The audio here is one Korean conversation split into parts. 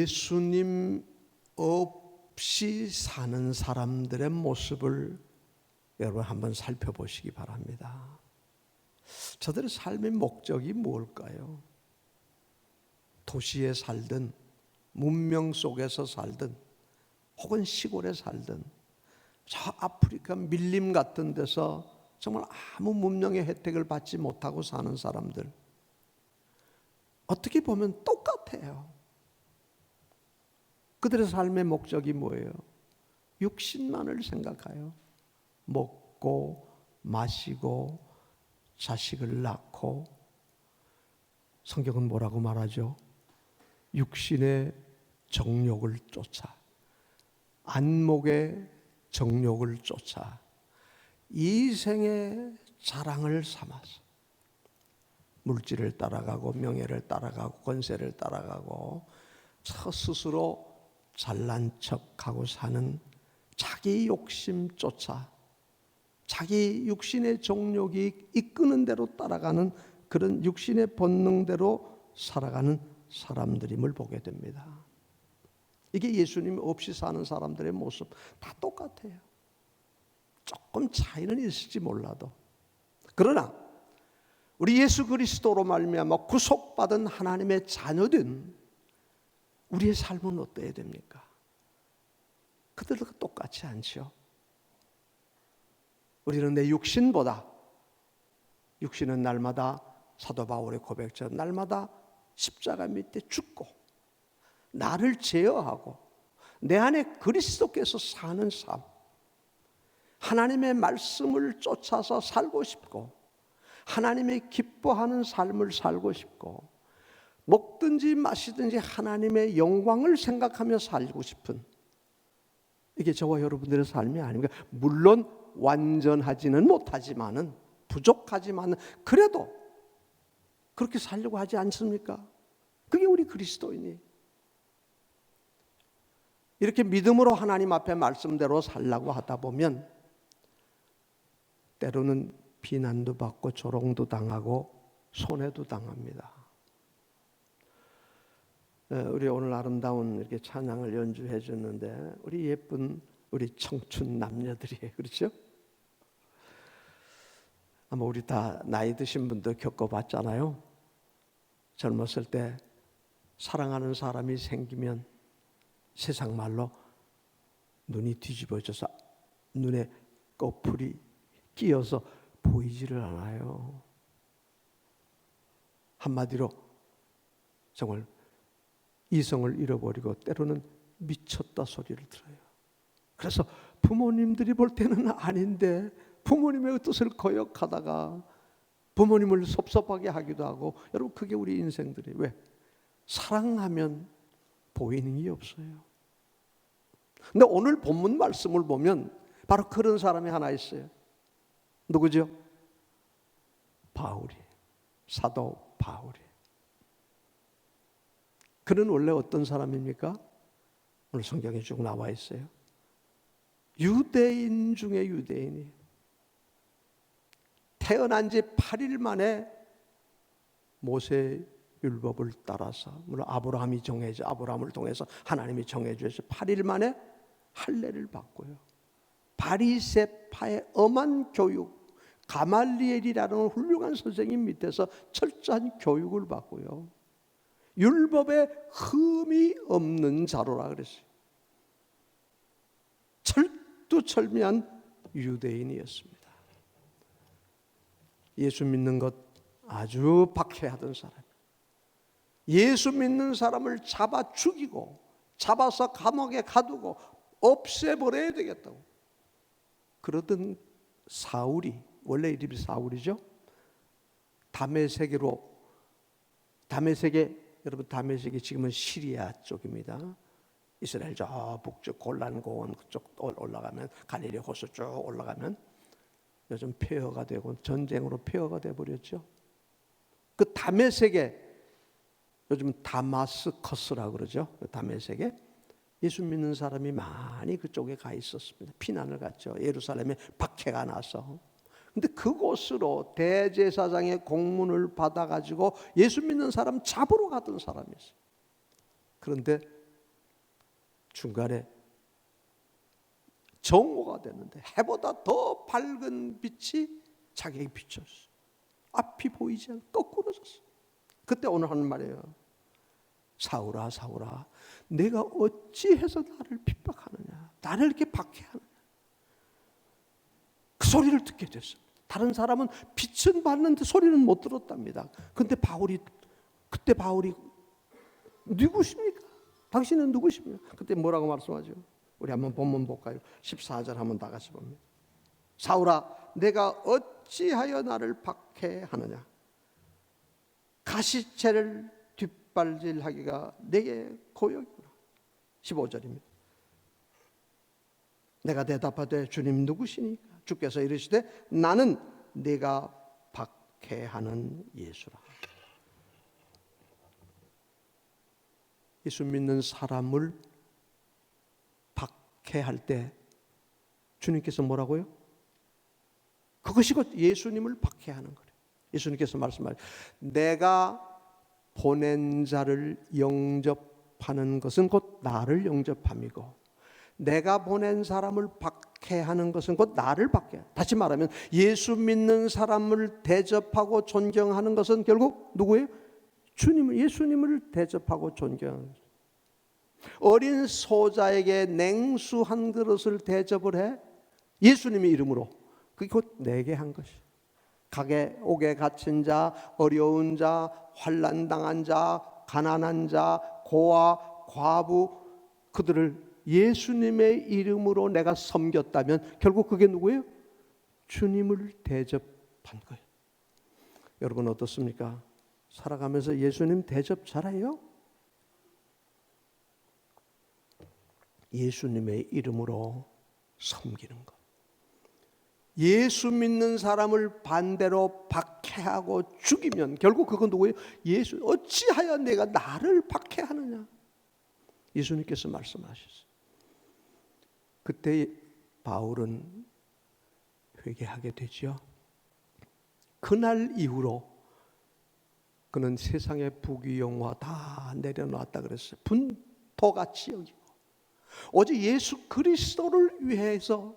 예수님 없이 사는 사람들의 모습을 여러분 한번 살펴보시기 바랍니다. 저들의 삶의 목적이 뭘까요? 도시에 살든 문명 속에서 살든 혹은 시골에 살든 저 아프리카 밀림 같은 데서 정말 아무 문명의 혜택을 받지 못하고 사는 사람들, 어떻게 보면 똑같아요. 그들의 삶의 목적이 뭐예요? 육신만을 생각해요. 먹고 마시고 자식을 낳고, 성경은 뭐라고 말하죠? 육신의 정욕을 쫓아, 안목의 정욕을 쫓아 이생의 자랑을 삼아서 물질을 따라가고 명예를 따라가고 권세를 따라가고 스스로 잘난 척하고 사는 자기 욕심 쫓아 자기 육신의 정욕이 이끄는 대로 따라가는 그런 육신의 본능대로 살아가는 사람들임을 보게 됩니다. 이게 예수님 없이 사는 사람들의 모습 다 똑같아요. 조금 차이는 있을지 몰라도, 그러나 우리 예수 그리스도로 말미암아 구속받은 하나님의 자녀된 우리의 삶은 어때야 됩니까? 그들과 똑같지 않죠. 우리는 내 육신보다, 육신은 날마다 사도 바울의 고백처럼 날마다 십자가 밑에 죽고 나를 제어하고 내 안에 그리스도께서 사는 삶, 하나님의 말씀을 쫓아서 살고 싶고 하나님의 기뻐하는 삶을 살고 싶고 먹든지 마시든지 하나님의 영광을 생각하며 살고 싶은, 이게 저와 여러분들의 삶이 아닙니까? 물론 완전하지는 못하지만은, 부족하지만은 그래도 그렇게 살려고 하지 않습니까? 그게 우리 그리스도인이 이렇게 믿음으로 하나님 앞에 말씀대로 살려고 하다 보면 때로는 비난도 받고 조롱도 당하고 손해도 당합니다. 우리 오늘 아름다운 이렇게 찬양을 연주해 줬는데 우리 예쁜 우리 청춘 남녀들이에요. 그렇죠? 아마 우리 다 나이 드신 분들 겪어봤잖아요. 젊었을 때 사랑하는 사람이 생기면 세상 말로 눈이 뒤집어져서 눈에 꺼풀이 끼어서 보이지를 않아요. 한마디로 정말 이성을 잃어버리고 때로는 미쳤다 소리를 들어요. 그래서 부모님들이 볼 때는 아닌데 부모님의 뜻을 거역하다가 부모님을 섭섭하게 하기도 하고, 여러분 그게 우리 인생들이 왜? 사랑하면 보이는 게 없어요. 근데 오늘 본문 말씀을 보면 바로 그런 사람이 하나 있어요. 누구죠? 바울이, 사도 바울이. 그는 원래 어떤 사람입니까? 오늘 성경에 쭉 나와 있어요. 유대인 중에 유대인이 태어난 지 8일 만에 모세 율법을 따라서, 물론 아브라함이 정해져, 아브라함을 통해서 하나님이 정해주셔서 8일 만에 할례를 받고요. 바리새파의 엄한 교육, 가말리엘이라는 훌륭한 선생님 밑에서 철저한 교육을 받고요. 율법에 흠이 없는 자로라 그랬어요. 철두철미한 유대인이었습니다. 예수 믿는 것 아주 박해하던 사람, 예수 믿는 사람을 잡아 죽이고 잡아서 감옥에 가두고 없애버려야 되겠다고 그러던 사울이, 원래 이름이 사울이죠. 다메섹으로, 다메섹에, 여러분 다메섹이 지금은 시리아 쪽입니다. 이스라엘 저 북쪽 골란고원 그쪽 올라가면, 갈릴리 호수 쭉 올라가면 요즘 폐허가 되고 전쟁으로 폐허가 되어버렸죠. 그 다메섹에, 요즘 다마스커스라고 그러죠. 그 다메섹에 예수 믿는 사람이 많이 그쪽에 가 있었습니다. 피난을 갔죠. 예루살렘에 박해가 나서. 근데 그곳으로 대제사장의 공문을 받아가지고 예수 믿는 사람 잡으러 가던 사람이었어요. 그런데 중간에 정오가 됐는데 해보다 더 밝은 빛이 자기에게 비쳤어. 앞이 보이지 않고 거꾸러졌어. 그때 오늘 하는 말이에요. 사울아 사울아 내가 어찌해서 나를 핍박하느냐, 나를 이렇게 박해하느냐. 그 소리를 듣게 됐어. 다른 사람은 빛은 봤는데 소리는 못 들었답니다. 근데 그때 바울이 누구십니까? 당신은 누구십니까? 그때 뭐라고 말씀하죠? 우리 한번 본문 볼까요? 14절 한번 다 같이 봅니다. 사울아 내가 어찌하여 나를 박해하느냐, 가시채를 뒷발질하기가 내게 고역이구나. 15절입니다. 내가 대답하되 주님 누구시니까? 주께서 이르시되 나는 네가 박해하는 예수라. 예수 믿는 사람을 박해할 때 주님께서 뭐라고요? 그것이 곧 예수님을 박해하는 거예요. 예수님께서 말씀하시죠. 내가 보낸 자를 영접하는 것은 곧 나를 영접함이고, 내가 보낸 사람을 박해하는 것은 곧 나를 박해. 다시 말하면 예수 믿는 사람을 대접하고 존경하는 것은 결국 누구예요? 주님을, 예수님을 대접하고 존경하는 거죠. 어린 소자에게 냉수 한 그릇을 대접을 해 예수님의 이름으로, 그게 곧 내게 한 것이. 가게 옥에 갇힌 자, 어려운 자, 환난 당한 자, 가난한 자, 고아, 과부, 그들을 예수님의 이름으로 내가 섬겼다면 결국 그게 누구예요? 주님을 대접한 거예요. 여러분 어떻습니까? 살아가면서 예수님 대접 잘해요? 예수님의 이름으로 섬기는 것. 예수 믿는 사람을 반대로 박해하고 죽이면 결국 그건 누구예요? 예수. 어찌하여 내가 나를 박해하느냐? 예수님께서 말씀하셨어요. 그때 바울은 회개하게 되죠. 그날 이후로 그는 세상의 부귀영화 다 내려놨다 그랬어요. 분토같이 여기고 오직 예수 그리스도를 위해서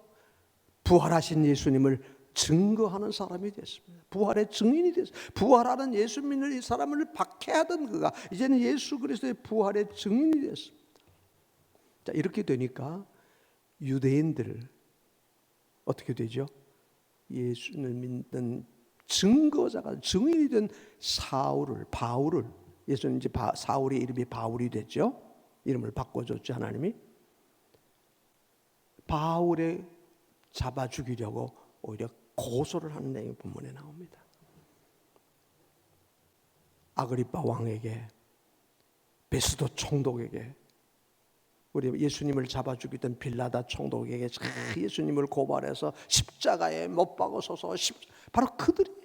부활하신 예수님을 증거하는 사람이 됐습니다. 부활의 증인이 됐습니다. 부활하는 예수 믿는 이 사람을 박해하던 그가 이제는 예수 그리스도의 부활의 증인이 됐습니다. 자, 이렇게 되니까 유대인들 어떻게 되죠? 예수를 믿는 증거자가, 증인이 된 바울을, 예수님 이제 사울의 이름이 바울이 됐죠. 이름을 바꿔줬죠, 하나님이. 바울의 잡아 죽이려고 오히려 고소를 하는 내용이 본문에 나옵니다. 아그리빠 왕에게, 베스도 총독에게, 우리 예수님을 잡아 죽이던 빌라다 총독에게 예수님을 고발해서 십자가에 못 박으소서, 바로 그들이에요.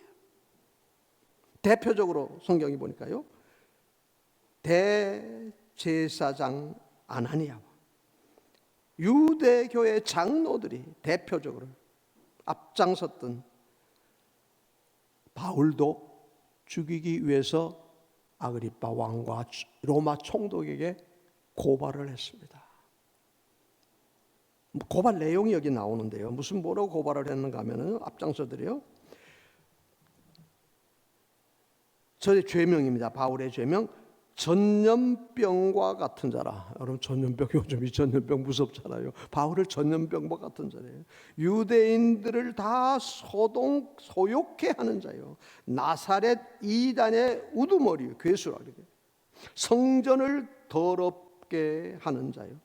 대표적으로 성경이 보니까요, 대제사장 아나니아와 유대교회 장로들이 대표적으로 앞장섰던 바울도 죽이기 위해서 아그리빠 왕과 로마 총독에게 고발을 했습니다. 고발 내용이 여기 나오는데요. 무슨 뭐라고 고발을 했는가 하면은 앞장서들이요. 저의 죄명입니다. 바울의 죄명. 전염병과 같은 자라. 여러분 전염병, 요즘 이 전염병 무섭잖아요. 바울을 전염병과 같은 자래요. 유대인들을 다 소욕해 하는 자요. 나사렛 이단의 우두머리, 괴수라 그래요. 성전을 더럽게 하는 자요.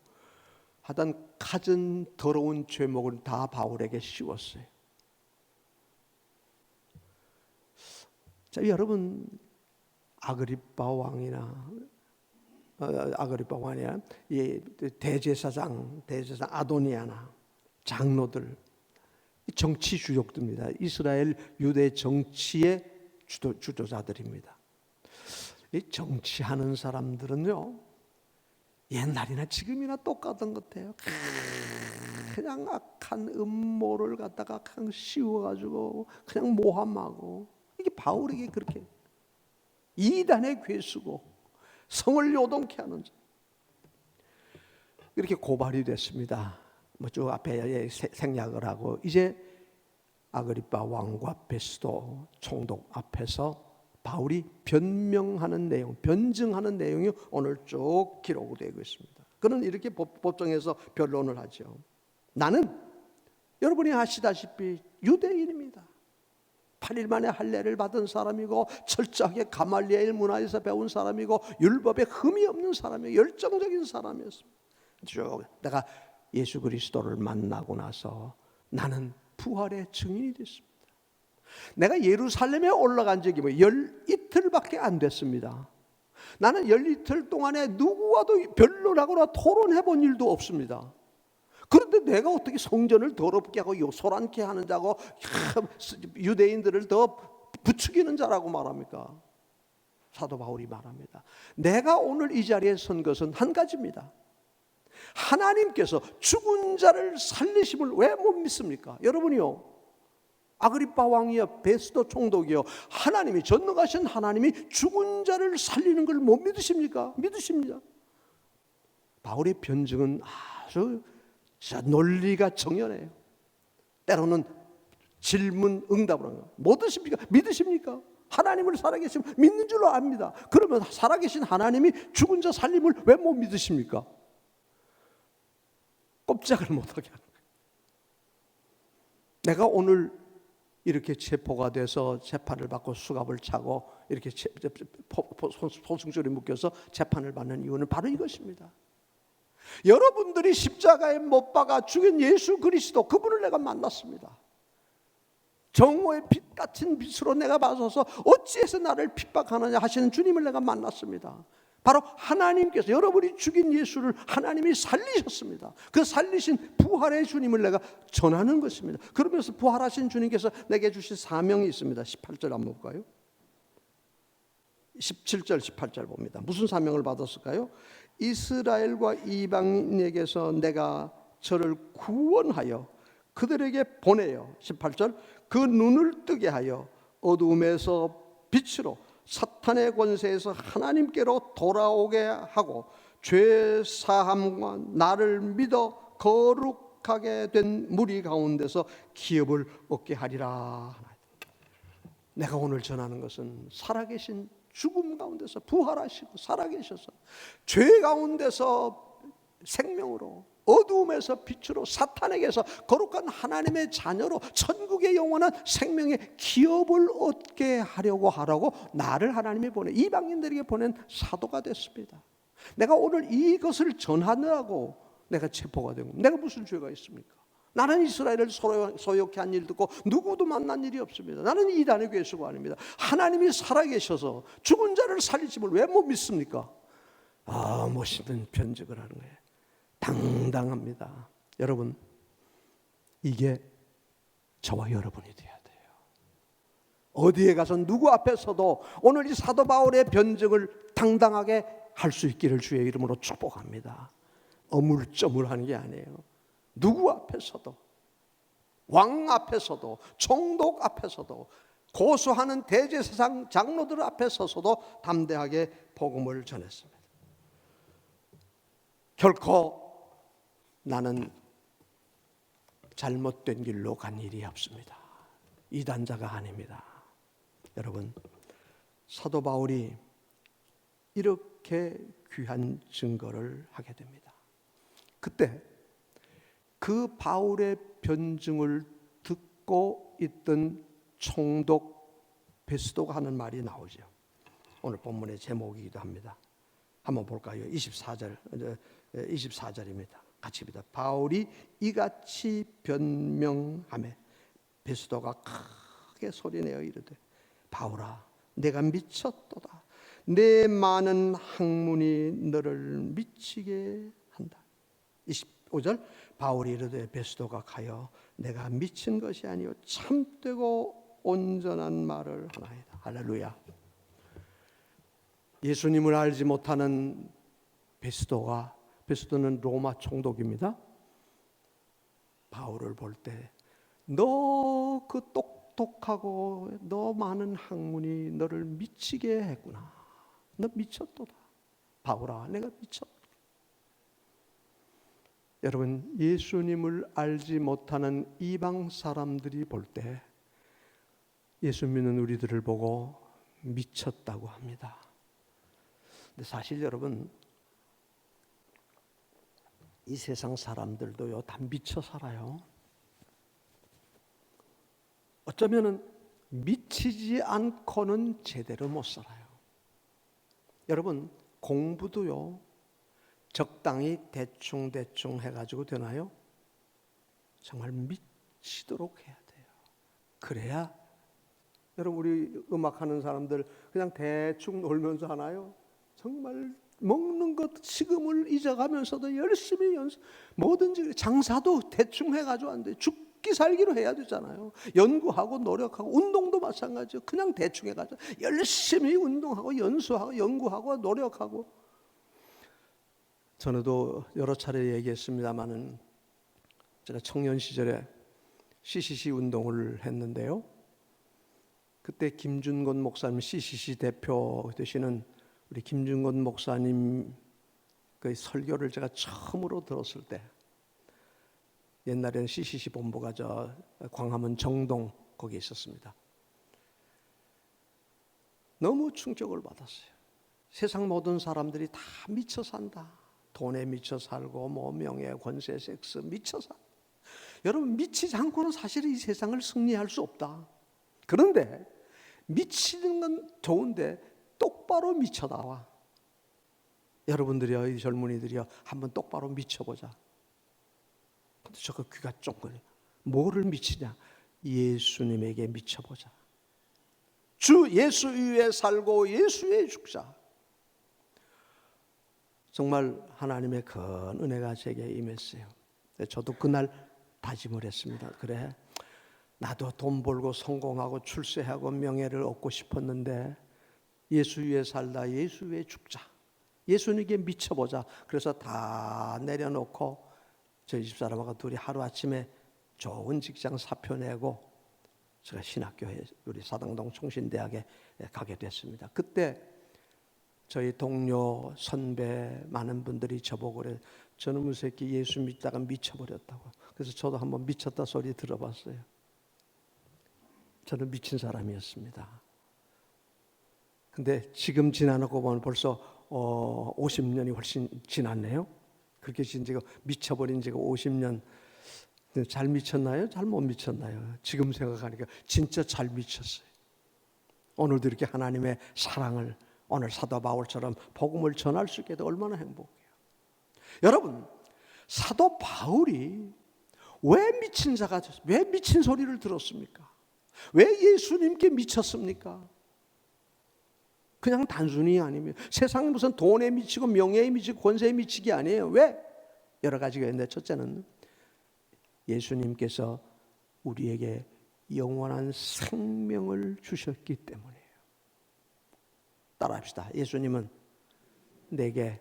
하여튼 갖은 더러운 죄목을 다 바울에게 씌웠어요. 자, 여러분 아그리빠 왕이나 이 대제사장 아도니아나 장로들, 정치 주역들입니다. 이스라엘 유대 정치의 주도자들입니다. 이 정치하는 사람들은요, 옛날이나 지금이나 똑같은 것 같아요. 그냥 악한 음모를 갖다가 그냥 씌워가지고 그냥 모함하고, 이게 바울에게 그렇게 이단의 괴수고 성을 요동케 하는 자. 이렇게 고발이 됐습니다. 뭐 쭉 앞에 생략을 하고 이제 아그리빠 왕과 베스도 총독 앞에서 바울이 변명하는 내용, 변증하는 내용이 오늘 쭉 기록되고 있습니다. 그는 이렇게 법정에서 변론을 하죠. 나는 여러분이 아시다시피 유대인입니다. 8일 만에 할례를 받은 사람이고 철저하게 가말리엘 문화에서 배운 사람이고 율법에 흠이 없는 사람이고 열정적인 사람이었습니다. 쭉 내가 예수 그리스도를 만나고 나서 나는 부활의 증인이 됐습니다. 내가 예루살렘에 올라간 적이 열이틀밖에 안 됐습니다. 나는 열이틀 동안에 누구와도 변론하거나 토론해 본 일도 없습니다. 그런데 내가 어떻게 성전을 더럽게 하고 소란케 하는 자고 유대인들을 더 부추기는 자라고 말합니까? 사도 바울이 말합니다. 내가 오늘 이 자리에 선 것은 한 가지입니다. 하나님께서 죽은 자를 살리심을 왜 못 믿습니까? 여러분이요, 아그리빠 왕이요, 베스도 총독이요, 하나님이, 전능하신 하나님이 죽은 자를 살리는 걸 못 믿으십니까? 믿으십니다. 바울의 변증은 아주 논리가 정연해요. 때로는 질문 응답을 하는 거예요. 못 드십니까? 믿으십니까? 하나님을 살아계시면 믿는 줄로 압니다. 그러면 살아계신 하나님이 죽은 자 살림을 왜 못 믿으십니까? 꼼짝을 못하게 하는 거예요. 내가 오늘 이렇게 체포가 돼서 재판을 받고 수갑을 차고 이렇게 소승줄이 묶여서 재판을 받는 이유는 바로 이것입니다. 여러분들이 십자가에 못 박아 죽인 예수 그리스도, 그분을 내가 만났습니다. 정오의 빛 같은 빛으로 내가 봐서서 어찌해서 나를 핍박하느냐 하시는 주님을 내가 만났습니다. 바로 하나님께서 여러분이 죽인 예수를 하나님이 살리셨습니다. 그 살리신 부활의 주님을 내가 전하는 것입니다. 그러면서 부활하신 주님께서 내게 주신 사명이 있습니다. 18절 한번 볼까요? 17절 18절 봅니다. 무슨 사명을 받았을까요? 이스라엘과 이방인에게서 내가 저를 구원하여 그들에게 보내요. 18절 그 눈을 뜨게 하여 어두움에서 빛으로 사탄의 권세에서 하나님께로 돌아오게 하고 죄 사함과 나를 믿어 거룩하게 된 무리 가운데서 기업을 얻게 하리라. 내가 오늘 전하는 것은 살아계신 죽음 가운데서 부활하시고 살아계셔서 죄 가운데서 생명으로, 어두움에서 빛으로, 사탄에게서 거룩한 하나님의 자녀로 천국의 영원한 생명의 기업을 얻게 하라고 나를 하나님이 보내 이방인들에게 보낸 사도가 됐습니다. 내가 오늘 이것을 전하느라고 내가 체포가 되고 내가 무슨 죄가 있습니까? 나는 이스라엘을 소욕케 한 일도 없고 누구도 만난 일이 없습니다. 나는 이단의 괴수가 아닙니다. 하나님이 살아계셔서 죽은 자를 살리심을 왜 못 믿습니까? 멋있는 변증을 하는 거예요. 당당합니다. 여러분, 이게 저와 여러분이 돼야 돼요. 어디에 가서 누구 앞에서도 오늘 이 사도 바울의 변증을 당당하게 할 수 있기를 주의 이름으로 축복합니다. 어물쩌물하는 게 아니에요. 누구 앞에서도, 왕 앞에서도, 총독 앞에서도, 고소하는 대제사장 장로들 앞에 서서도 담대하게 복음을 전했습니다. 결코 나는 잘못된 길로 간 일이 없습니다. 이단자가 아닙니다. 여러분, 사도 바울이 이렇게 귀한 증거를 하게 됩니다. 그때 그 바울의 변증을 듣고 있던 총독 베스도가 하는 말이 나오죠. 오늘 본문의 제목이기도 합니다. 한번 볼까요? 24절입니다. 같이 봅니다. 바울이 이같이 변명하매 베스도가 크게 소리내어 이르되 바울아 내가 미쳤도다. 내 많은 학문이 너를 미치게 한다. 25절 바울이 이르되 베스도가 가여 내가 미친 것이 아니요 참되고 온전한 말을 하나이다. 할렐루야. 예수님을 알지 못하는 베스도는 로마 총독입니다. 바울을 볼 때 너 그 똑똑하고 너 많은 학문이 너를 미치게 했구나. 너 미쳤도다. 바울아 내가 미쳤다. 여러분, 예수님을 알지 못하는 이방 사람들이 볼 때 예수 믿는 우리들을 보고 미쳤다고 합니다. 근데 사실 여러분, 이 세상 사람들도요, 다 미쳐 살아요. 어쩌면은 미치지 않고는 제대로 못 살아요. 여러분, 공부도요, 적당히 대충 해가지고 되나요? 정말 미치도록 해야 돼요. 그래야 여러분, 우리 음악하는 사람들 그냥 대충 놀면서 하나요? 정말 먹는 것 식음을 잊어가면서도 열심히 뭐든지 장사도 대충 해가지고 안 돼요. 죽기 살기로 해야 되잖아요. 연구하고 노력하고 운동도 마찬가지예요. 그냥 대충 해가지고 열심히 운동하고 연수하고 연구하고 노력하고. 전에도 여러 차례 얘기했습니다마는 제가 청년 시절에 CCC 운동을 했는데요. 그때 김준건 목사님, CCC 대표 되시는 우리 김준건 목사님 그 설교를 제가 처음으로 들었을 때, 옛날에는 CCC 본부가 저 광화문 정동 거기에 있었습니다. 너무 충격을 받았어요. 세상 모든 사람들이 다 미쳐 산다. 돈에 미쳐 살고 뭐 명예, 권세, 섹스 미쳐 살. 여러분, 미치지 않고는 사실 이 세상을 승리할 수 없다. 그런데 미치는 건 좋은데 똑바로 미쳐 나와. 여러분들이요, 이 젊은이들이요, 한번 똑바로 미쳐보자. 근데 저거 귀가 쫑그려. 뭐를 미치냐? 예수님에게 미쳐보자. 주 예수 위에 살고 예수 위에 죽자. 정말 하나님의 큰 은혜가 제게 임했어요. 저도 그날 다짐을 했습니다. 그래, 나도 돈 벌고 성공하고 출세하고 명예를 얻고 싶었는데 예수 위에 살다 예수 위에 죽자. 예수님께 미쳐보자. 그래서 다 내려놓고 저희 집사람하고 둘이 하루아침에 좋은 직장 사표 내고 제가 신학교에 우리 사당동 총신대학에 가게 됐습니다. 그때 저희 동료, 선배 많은 분들이 저보고 그래, 저놈의 새끼 예수 믿다가 미쳐버렸다고. 그래서 저도 한번 미쳤다 소리 들어봤어요. 저는 미친 사람이었습니다. 근데 지금 지나놓고 보면 벌써 50년이 훨씬 지났네요. 그렇게 지금 미쳐버린 지가 50년. 잘 미쳤나요? 잘 못 미쳤나요? 지금 생각하니까 진짜 잘 미쳤어요. 오늘도 이렇게 하나님의 사랑을 오늘 사도 바울처럼 복음을 전할 수 있게 돼 얼마나 행복해요. 여러분, 사도 바울이 왜 미친 자가 왜 미친 소리를 들었습니까? 왜 예수님께 미쳤습니까? 그냥 단순히 아니면 세상에 무슨 돈에 미치고 명예에 미치고 권세에 미치기 아니에요. 왜? 여러 가지가 있는데 첫째는 예수님께서 우리에게 영원한 생명을 주셨기 때문이에요. 따라합시다. 예수님은 내게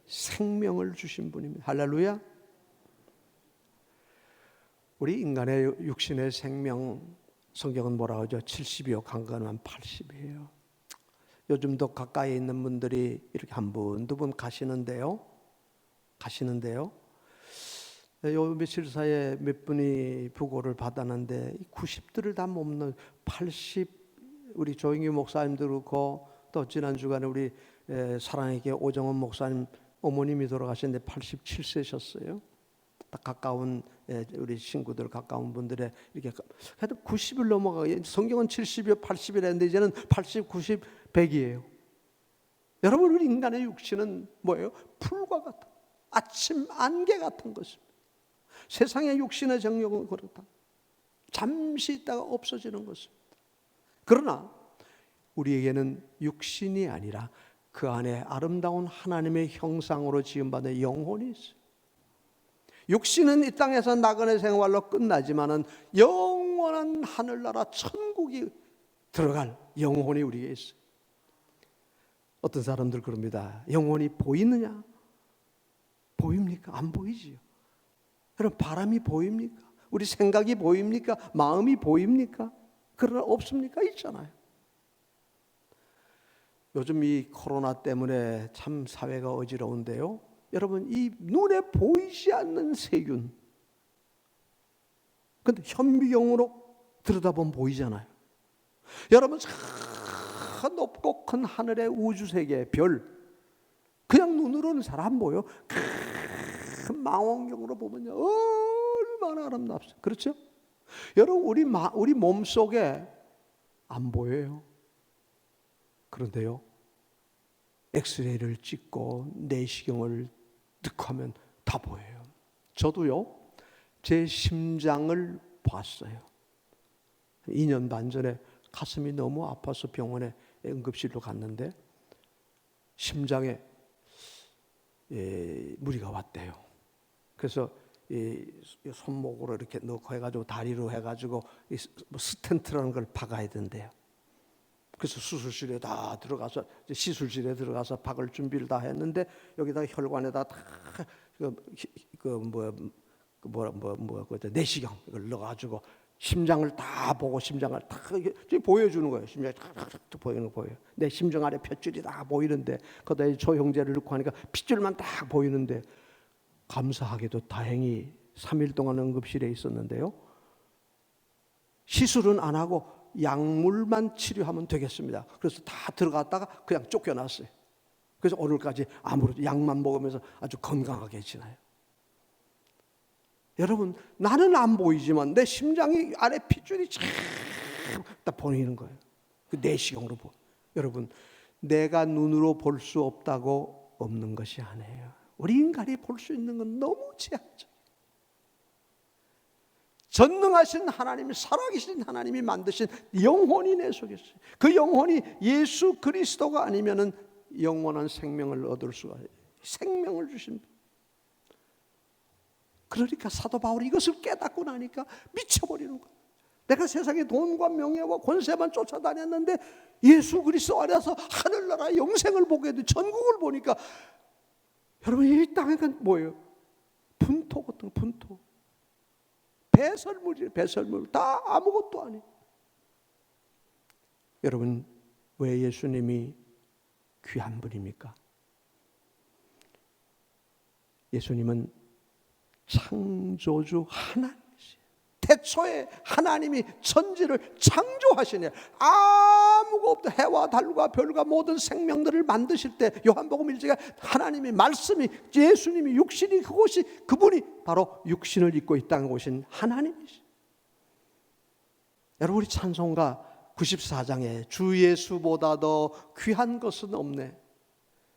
생명을 주신 분입니다. 할렐루야. 우리 인간의 육신의 생명, 성경은 뭐라고 하죠? 70이요, 강건한 80이에요. 요즘도 가까이 있는 분들이 이렇게 한 분, 두 분 가시는데요. 요 며칠 사이에 몇 분이 부고를 받았는데 90들을 다 못 넘는 80, 우리 조영규 목사님도 그렇고 또 지난 주간에 우리 사랑의 교회 오정원 목사님 어머님이 돌아가셨는데 87세셨어요. 딱 가까운 우리 친구들 가까운 분들의 이렇게 하여튼 90을 넘어가게. 성경은 70이요 80이라 했는데 이제는 80, 90, 100이에요. 여러분, 우리 인간의 육신은 뭐예요? 풀과 같은, 아침 안개 같은 것입니다. 세상의 육신의 정욕은 그렇다. 잠시 있다가 없어지는 것입니다. 그러나 우리에게는 육신이 아니라 그 안에 아름다운 하나님의 형상으로 지음받은 영혼이 있어요. 육신은 이 땅에서 나그네 생활로 끝나지만은 영원한 하늘나라 천국이 들어갈 영혼이 우리에게 있어요. 어떤 사람들 그럽니다. 영혼이 보이느냐? 보입니까? 안 보이지요. 여러분, 바람이 보입니까? 우리 생각이 보입니까? 마음이 보입니까? 그러나 없습니까? 있잖아요. 요즘 이 코로나 때문에 참 사회가 어지러운데요. 여러분, 이 눈에 보이지 않는 세균, 근데 현미경으로 들여다보면 보이잖아요. 여러분, 저 높고 큰 하늘의 우주세계 별, 그냥 눈으로는 잘 안 보여. 큰 망원경으로 보면요, 얼마나 아름답습니까? 그렇죠? 여러분, 우리 몸 속에 안 보여요. 그런데요, 엑스레이를 찍고 내시경을 득 하면 다 보여요. 저도요, 제 심장을 봤어요. 2년 반 전에 가슴이 너무 아파서 병원에 응급실로 갔는데 심장에 무리가 왔대요. 그래서 손목으로 이렇게 넣고 해가지고 다리로 해가지고 스텐트라는 걸 박아야 된대요. 그래서 수술실에 다 들어가서 시술실에 들어가서 박을 준비를 다 했는데 여기다 혈관에다 다 내시경 이걸 넣어가지고 심장을 다 보고 심장을 다 보여주는 거예요. 심장이 다 보이는 거 보여요. 내 심장 아래 핏줄이 다 보이는데 거기다 조형제를 넣고 하니까 핏줄만 딱 보이는데 감사하게도 다행히 3일 동안 응급실에 있었는데요. 시술은 안 하고 약물만 치료하면 되겠습니다. 그래서 다 들어갔다가 그냥 쫓겨났어요. 그래서 오늘까지 아무런 약만 먹으면서 아주 건강하게 지나요. 여러분, 나는 안 보이지만 내 심장이 아래 핏줄이 딱 보이는 거예요. 그 내시경으로 보. 여러분, 내가 눈으로 볼 수 없다고 없는 것이 아니에요. 우리 인간이 볼 수 있는 건 너무 제한적. 전능하신 하나님이, 살아계신 하나님이 만드신 영혼이 내 속에 있어요. 그 영혼이 예수 그리스도가 아니면은 영원한 생명을 얻을 수가 없어요. 생명을 주신 분. 그러니까 사도 바울이 이것을 깨닫고 나니까 미쳐버리는 거예요. 내가 세상에 돈과 명예와 권세만 쫓아다녔는데 예수 그리스도 안에서 하늘나라 영생을 보게 돼, 전국을 보니까 여러분, 이 땅에가 뭐예요? 분토 같은 분토, 배설물이에요. 배설물 다 아무것도 아니에요. 여러분, 왜 예수님이 귀한 분입니까? 예수님은 창조주 하나님이세요. 태초에 하나님이 천지를 창조하시니 아무것도 해와 달과 별과 모든 생명들을 만드실 때 요한복음 1장에 하나님이 말씀이 예수님이 육신이 그곳이 그분이 바로 육신을 입고 이 땅에 오신 하나님이시죠. 여러분, 우리 찬송가 94장에 주 예수보다 더 귀한 것은 없네.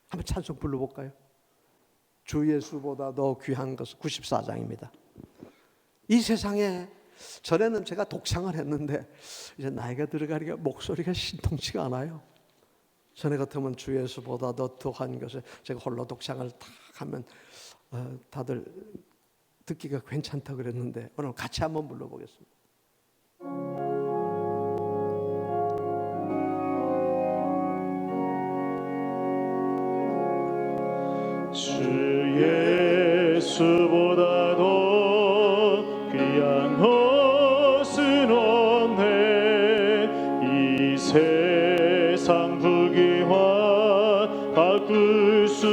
한번 찬송 불러볼까요? 주 예수보다 더 귀한 것은 94장입니다. 이 세상에 전에는 제가 독창을 했는데 이제 나이가 들어가니까 목소리가 신통치가 않아요. 전에 같으면 주 예수보다 더 더한 것을 제가 홀로 독창을 딱 하면 다들 듣기가 괜찮다 그랬는데 오늘 같이 한번 불러보겠습니다. 주 예수보다 더 귀한 것은 없네. 이 세상 부귀와 바꿀 수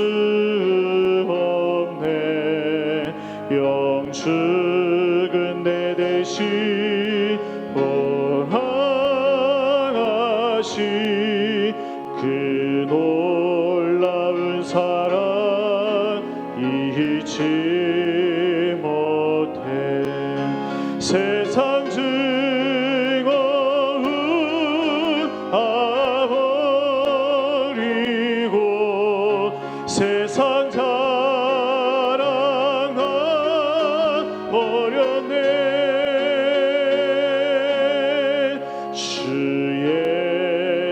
없네. 영축은 내 대신 보항하시 그 놀라운 사랑 잊지 못해. 세상 증오는 아버리고 세상 자랑아 버렸네. 주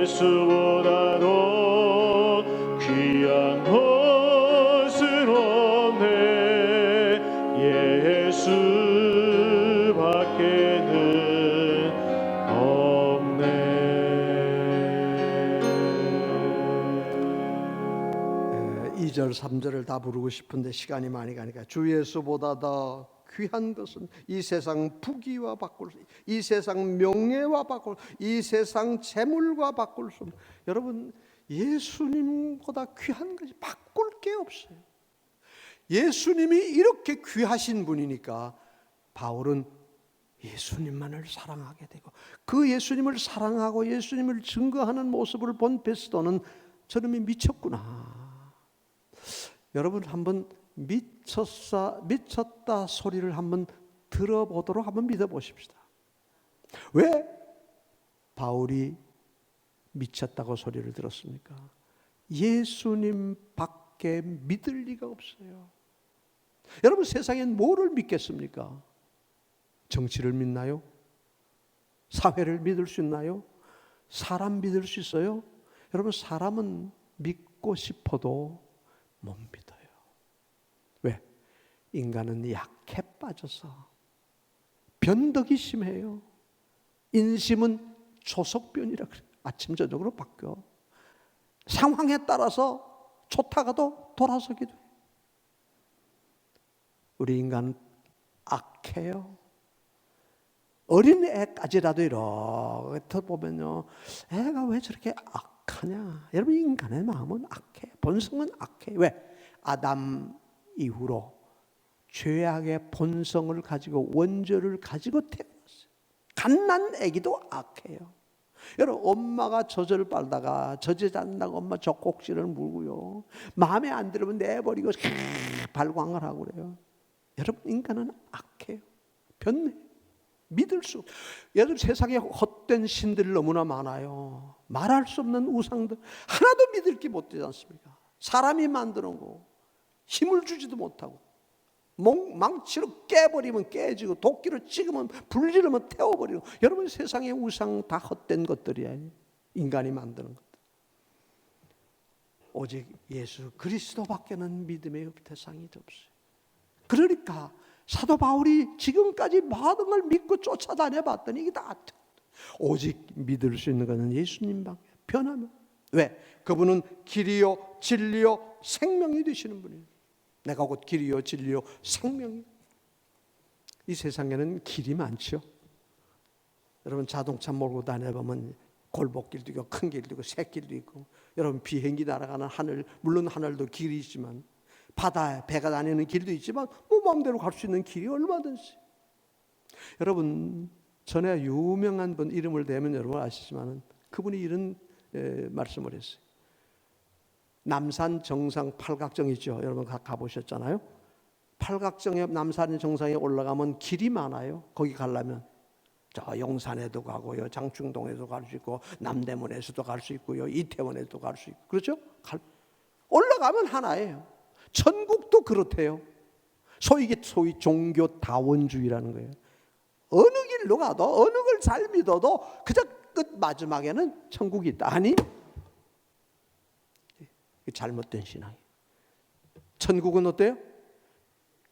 예수보다 더 귀한 것은 없네. 예수밖에는 없네. 2절 3절을 다 부르고 싶은데 시간이 많이 가니까 주 예수보다 더 귀한 것은 이 세상 부귀와 바꿀 수, 이 세상 명예와 바꿀, 이 세상 재물과 바꿀 수 없는, 여러분, 예수님보다 귀한 것이 바꿀 게 없어요. 예수님이 이렇게 귀하신 분이니까 바울은 예수님만을 사랑하게 되고, 그 예수님을 사랑하고 예수님을 증거하는 모습을 본 베스도는 저놈이 미쳤구나. 여러분 한번 미쳤다 소리를 한번 들어보도록 한번 믿어보십시다. 왜 바울이 미쳤다고 소리를 들었습니까? 예수님 밖에 믿을 리가 없어요. 여러분 세상엔 뭐를 믿겠습니까? 정치를 믿나요? 사회를 믿을 수 있나요? 사람 믿을 수 있어요? 여러분 사람은 믿고 싶어도 못 믿어요. 왜? 인간은 약해 빠져서 변덕이 심해요. 인심은 조석변이라 그래요. 아침 저녁으로 바뀌어. 상황에 따라서 좋다가도 돌아서기도 해요. 우리 인간은 악해요. 어린 애까지라도 이렇게 보면요, 애가 왜 저렇게 악하냐? 여러분 인간의 마음은 악해. 본성은 악해. 왜? 아담 이후로 죄악의 본성을 가지고 원죄를 가지고 태어났어요. 갓난 애기도 악해요. 여러분 엄마가 젖을 빨다가 젖이 잔다고 엄마 젖꼭지를 물고요, 마음에 안 들으면 내버리고 발광을 하고 그래요. 여러분 인간은 악해요. 변해. 믿을 수 없어요. 여러분 세상에 헛된 신들 너무나 많아요. 말할 수 없는 우상들 하나도 믿을 게 못 되지 않습니까? 사람이 만드는 거 힘을 주지도 못하고, 망치로 깨버리면 깨지고, 도끼로 찍으면 불지르면 태워버리고. 여러분 세상의 우상 다 헛된 것들이에요. 인간이 만드는 것들. 오직 예수 그리스도밖에는 믿음의 대상이 없어요. 그러니까 사도 바울이 지금까지 모든 걸 믿고 쫓아다녀 봤더니 이게 다 오직 믿을 수 있는 것은 예수님밖에. 변하면 왜? 그분은 길이요 진리요 생명이 되시는 분이에요. 내가 곧 길이요 진리요 생명이요. 이 세상에는 길이 많죠. 여러분 자동차 몰고 다녀보면 골목길도 있고 큰 길도 있고 새길도 있고, 여러분 비행기 날아가는 하늘, 물론 하늘도 길이 있지만, 바다에 배가 다니는 길도 있지만 뭐 마음대로 갈 수 있는 길이 얼마든지. 여러분 전에 유명한 분 이름을 대면 여러분 아시지만 그분이 이런 말씀을 했어요. 남산 정상 팔각정 있죠. 여러분 가보셨잖아요. 팔각정에 남산 정상에 올라가면 길이 많아요. 거기 가려면 저 용산에도 가고요, 장충동에도 갈 수 있고, 남대문에서도 갈 수 있고요, 이태원에도 갈 수 있고, 그렇죠? 올라가면 하나예요. 천국도 그렇대요. 이게 소위 종교 다원주의라는 거예요. 어느 길로 가도 어느 걸 잘 믿어도 그저 끝 마지막에는 천국이 있다. 아니, 잘못된 신앙이에요. 천국은 어때요?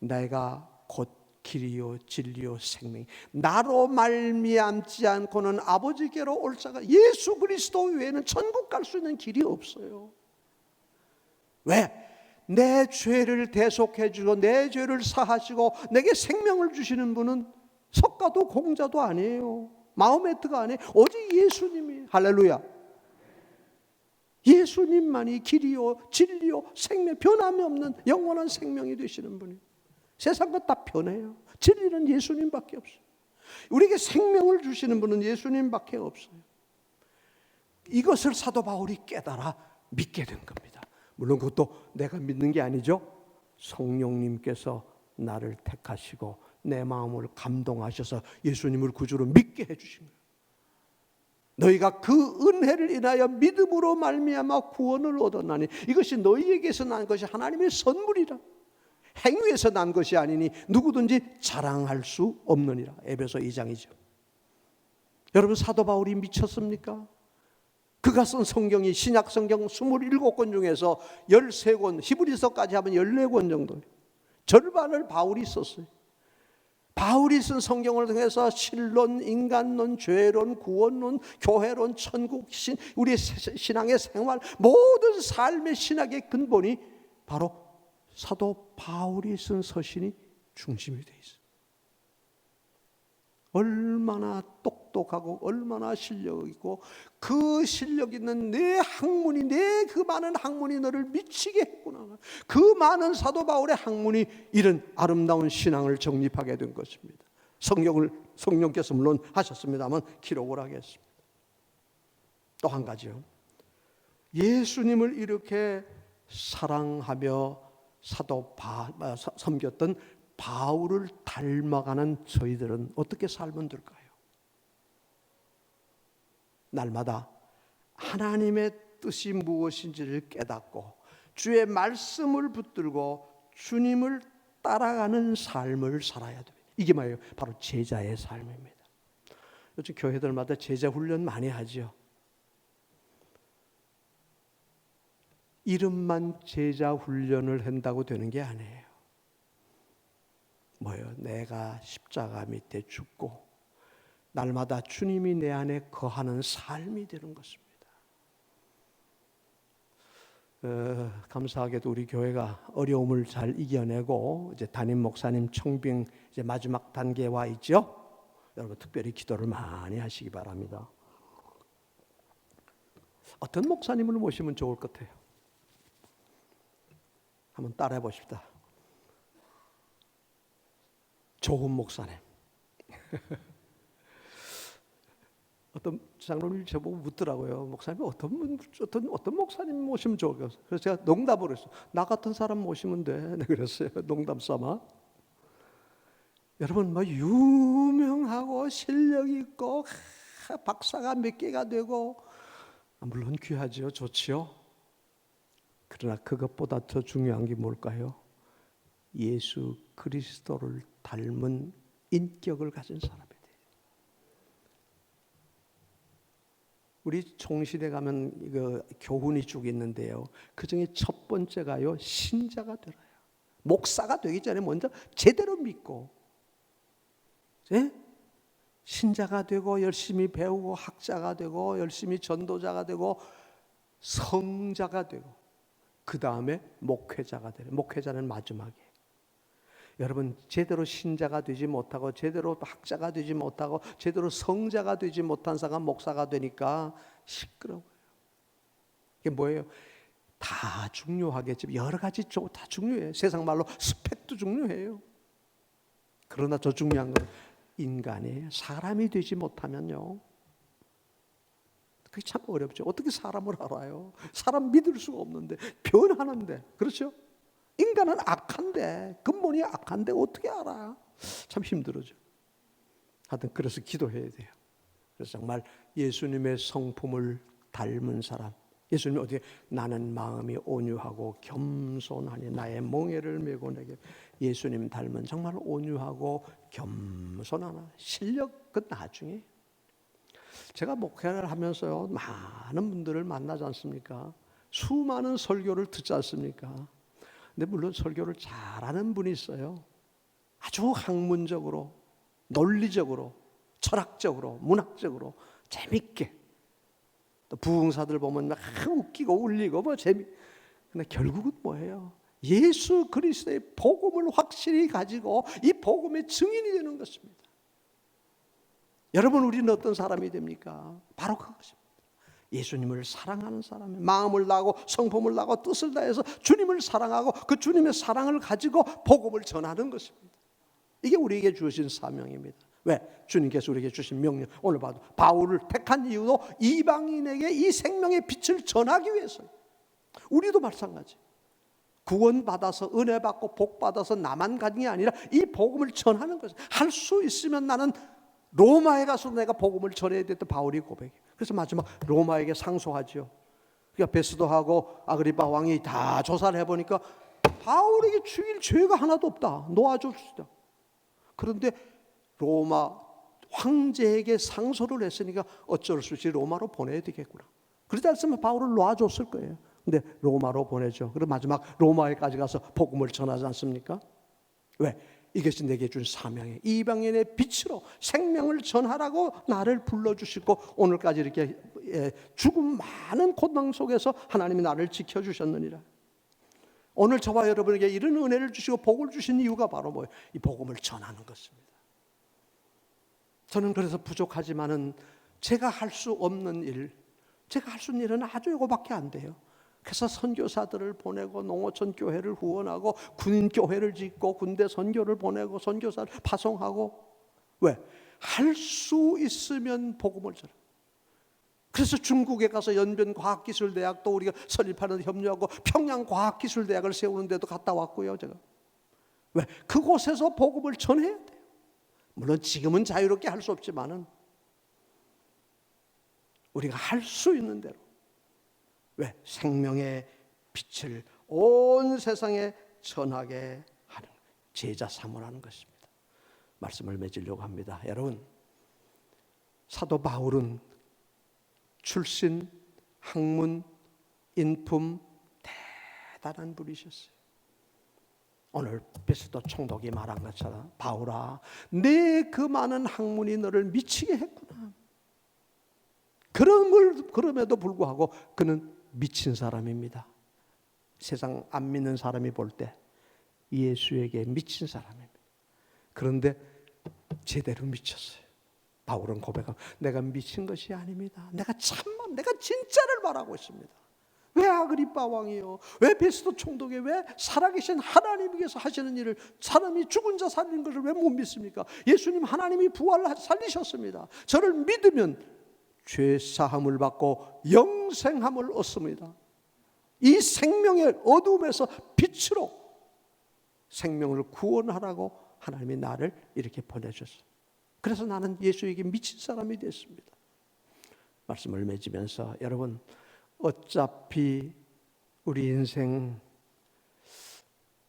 내가 곧 길이요 진리요 생명, 나로 말미암지 않고는 아버지께로 올 자가, 예수 그리스도 외에는 천국 갈 수 있는 길이 없어요. 왜? 내 죄를 대속해 주고 내 죄를 사하시고 내게 생명을 주시는 분은 석가도 공자도 아니에요. 마호메트가 아니에요. 오직 예수님이. 할렐루야. 예수님만이 길이요 진리요 생명, 변함이 없는 영원한 생명이 되시는 분이에요. 세상 것 다 변해요. 진리는 예수님밖에 없어요. 우리에게 생명을 주시는 분은 예수님밖에 없어요. 이것을 사도 바울이 깨달아 믿게 된 겁니다. 물론 그것도 내가 믿는 게 아니죠. 성령님께서 나를 택하시고 내 마음을 감동하셔서 예수님을 구주로 믿게 해주신 거예요. 너희가 그 은혜를 인하여 믿음으로 말미암아 구원을 얻었나니 이것이 너희에게서 난 것이 하나님의 선물이라. 행위에서 난 것이 아니니 누구든지 자랑할 수 없느니라. 에베소 2장이죠. 여러분 사도 바울이 미쳤습니까? 그가 쓴 성경이 신약 성경 27권 중에서 13권, 히브리서까지 하면 14권 정도예요. 절반을 바울이 썼어요. 바울이 쓴 성경을 통해서 신론, 인간론, 죄론, 구원론, 교회론, 천국, 우리의 신앙의 생활, 모든 삶의 신학의 근본이 바로 사도 바울이 쓴 서신이 중심이 되어 있어요. 얼마나 똑똑하고 얼마나 실력 있고 그 실력 있는 내 학문이 내 그 많은 학문이 너를 미치게 했구나. 그 많은 사도 바울의 학문이 이런 아름다운 신앙을 정립하게 된 것입니다. 성령께서 물론 하셨습니다만 기록을 하겠습니다. 또 한 가지요. 예수님을 이렇게 사랑하며 섬겼던 바울을 닮아가는 저희들은 어떻게 살면 될까요? 날마다 하나님의 뜻이 무엇인지를 깨닫고 주의 말씀을 붙들고 주님을 따라가는 삶을 살아야 됩니다. 이게 뭐예요? 바로 제자의 삶입니다. 요즘 교회들마다 제자 훈련 많이 하죠. 이름만 제자 훈련을 한다고 되는 게 아니에요. 뭐예요? 내가 십자가 밑에 죽고 날마다 주님이 내 안에 거하는 삶이 되는 것입니다. 감사하게도 우리 교회가 어려움을 잘 이겨내고 이제 담임 목사님 청빙 이제 마지막 단계에 와 있죠. 여러분 특별히 기도를 많이 하시기 바랍니다. 어떤 목사님을 모시면 좋을 것 같아요? 한번 따라해 보십시다. 좋은 목사님. 어떤 장로님이 저보고 묻더라고요. 목사님 어떤 목사님 모시면 좋을까요? 그래서 제가 농담을 했어요. 나 같은 사람 모시면 돼. 네, 그랬어요. 농담 삼아. 여러분 뭐 유명하고 실력 있고 박사가 몇 개가 되고 물론 귀하죠. 좋지요. 그러나 그것보다 더 중요한 게 뭘까요? 예수 그리스도를 닮은 인격을 가진 사람이 돼요. 우리 총시대 가면 이거 교훈이 쭉 있는데요. 그 중에 첫 번째가요, 신자가 되라요. 목사가 되기 전에 먼저 제대로 믿고, 예? 신자가 되고 열심히 배우고 학자가 되고 열심히 전도자가 되고 성자가 되고 그 다음에 목회자가 되래. 목회자는 마지막이에요. 여러분 제대로 신자가 되지 못하고 제대로 학자가 되지 못하고 제대로 성자가 되지 못한 사람 목사가 되니까 시끄러워요. 이게 뭐예요? 다 중요하겠지만 여러 가지 다 중요해요. 세상 말로 스펙도 중요해요. 그러나 더 중요한 건 인간이 사람이 되지 못하면요, 그게 참 어렵죠. 어떻게 사람을 알아요? 사람 믿을 수가 없는데 변하는데, 그렇죠? 인간은 악한데, 근본이 악한데 어떻게 알아? 참 힘들어져. 하여튼 그래서 기도해야 돼요. 그래서 정말 예수님의 성품을 닮은 사람. 예수님이 어떻게 나는 마음이 온유하고 겸손하니 나의 멍에를 메고 내게. 예수님 닮은 정말 온유하고 겸손하나. 실력은 나중에. 제가 목회를 하면서요 많은 분들을 만나지 않습니까? 수많은 설교를 듣지 않습니까? 근데 물론 설교를 잘하는 분이 있어요. 아주 학문적으로, 논리적으로, 철학적으로, 문학적으로 재밌게. 또 부흥사들 보면 막 웃기고 울리고 뭐 근데 결국은 뭐예요? 예수 그리스도의 복음을 확실히 가지고 이 복음의 증인이 되는 것입니다. 여러분 우리는 어떤 사람이 됩니까? 바로 그것입니다. 예수님을 사랑하는 사람이 마음을 다하고 성품을 다하고 뜻을 다해서 주님을 사랑하고 그 주님의 사랑을 가지고 복음을 전하는 것입니다. 이게 우리에게 주신 사명입니다. 왜? 주님께서 우리에게 주신 명령. 오늘 봐도 바울을 택한 이유도 이방인에게 이 생명의 빛을 전하기 위해서요. 우리도 마찬가지. 구원받아서 은혜 받고 복 받아서 나만 가는 게 아니라 이 복음을 전하는 것을 할 수 있으면 나는 로마에 가서 내가 복음을 전해야 됐던 바울이 고백이에요. 그래서 마지막 로마에게 상소하죠. 그러니까 베스도하고 아그리파 왕이 다 조사를 해보니까 바울에게 죽일 죄가 하나도 없다. 놓아줬다. 그런데 로마 황제에게 상소를 했으니까 어쩔 수 없이 로마로 보내야 되겠구나. 그러지 않으면 바울을 놓아줬을 거예요. 근데 로마로 보내죠. 그리고 마지막 로마에까지 가서 복음을 전하지 않습니까? 왜? 이것이 내게 준 사명이에요. 이방인의 빛으로 생명을 전하라고 나를 불러주시고 오늘까지 이렇게 죽음 많은 고난 속에서 하나님이 나를 지켜주셨느니라. 오늘 저와 여러분에게 이런 은혜를 주시고 복을 주신 이유가 바로 뭐예요? 이 복음을 전하는 것입니다. 저는 그래서 부족하지만은 제가 할 수 없는 일, 제가 할 수 있는 일은 아주 이거밖에 안 돼요. 그래서 선교사들을 보내고 농어촌 교회를 후원하고 군인 교회를 짓고 군대 선교를 보내고 선교사를 파송하고, 왜? 할 수 있으면 복음을 전해. 그래서 중국에 가서 연변과학기술대학도 우리가 설립하는 데 협력하고 평양과학기술대학을 세우는 데도 갔다 왔고요. 제가 왜? 그곳에서 복음을 전해야 돼요. 물론 지금은 자유롭게 할 수 없지만은 우리가 할 수 있는 대로, 왜? 생명의 빛을 온 세상에 전하게 하는 제자 삼으라는 것입니다. 말씀을 맺으려고 합니다. 여러분, 사도 바울은 출신, 학문, 인품 대단한 분이셨어요. 오늘 베스도 총독이 말한 것처럼, 바울아, 내 그 많은 학문이 너를 미치게 했구나. 그럼에도 불구하고 그는 미친 사람입니다. 세상 안 믿는 사람이 볼 때 예수에게 미친 사람입니다. 그런데 제대로 미쳤어요. 바울은 고백하고, 내가 미친 것이 아닙니다. 내가 진짜를 말하고 있습니다. 왜 아그리빠 왕이요? 왜 베스도 총독이 왜 살아계신 하나님께서 하시는 일을, 사람이 죽은 자 살리는 것을 왜 못 믿습니까? 예수님 하나님이 부활을 살리셨습니다. 저를 믿으면 죄 사함을 받고 영생함을 얻습니다. 이 생명의 어둠에서 빛으로 생명을 구원하라고 하나님이 나를 이렇게 보내셨어요. 그래서 나는 예수에게 미친 사람이 됐습니다. 말씀을 맺으면서, 여러분, 어차피 우리 인생,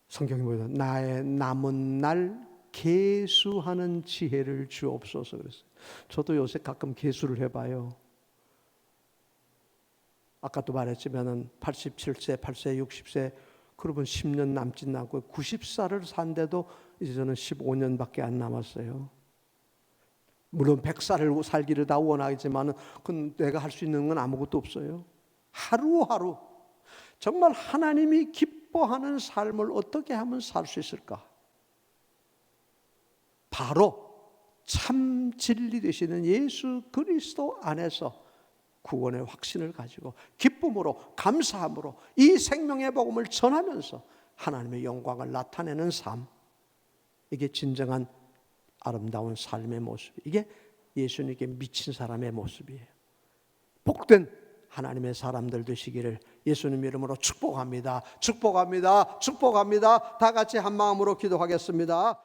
성경이 뭐예요? 나의 남은 날 계수하는 지혜를 주옵소서 그랬어요. 저도 요새 가끔 계수를 해봐요. 아까도 말했지만은 87세, 8세, 60세, 그러면 10년 남짓 나고 90살을 산데도 이제 저는 15년밖에 안 남았어요. 물론 100살을 살기를 다 원하지만은 그건 내가 할 수 있는 건 아무것도 없어요. 하루하루 정말 하나님이 기뻐하는 삶을 어떻게 하면 살 수 있을까? 바로 참 진리 되시는 예수 그리스도 안에서 구원의 확신을 가지고 기쁨으로, 감사함으로 이 생명의 복음을 전하면서 하나님의 영광을 나타내는 삶, 이게 진정한 아름다운 삶의 모습, 이게 예수님께 미친 사람의 모습이에요. 복된 하나님의 사람들 되시기를 예수님 이름으로 축복합니다. 축복합니다. 축복합니다. 다 같이 한 마음으로 기도하겠습니다.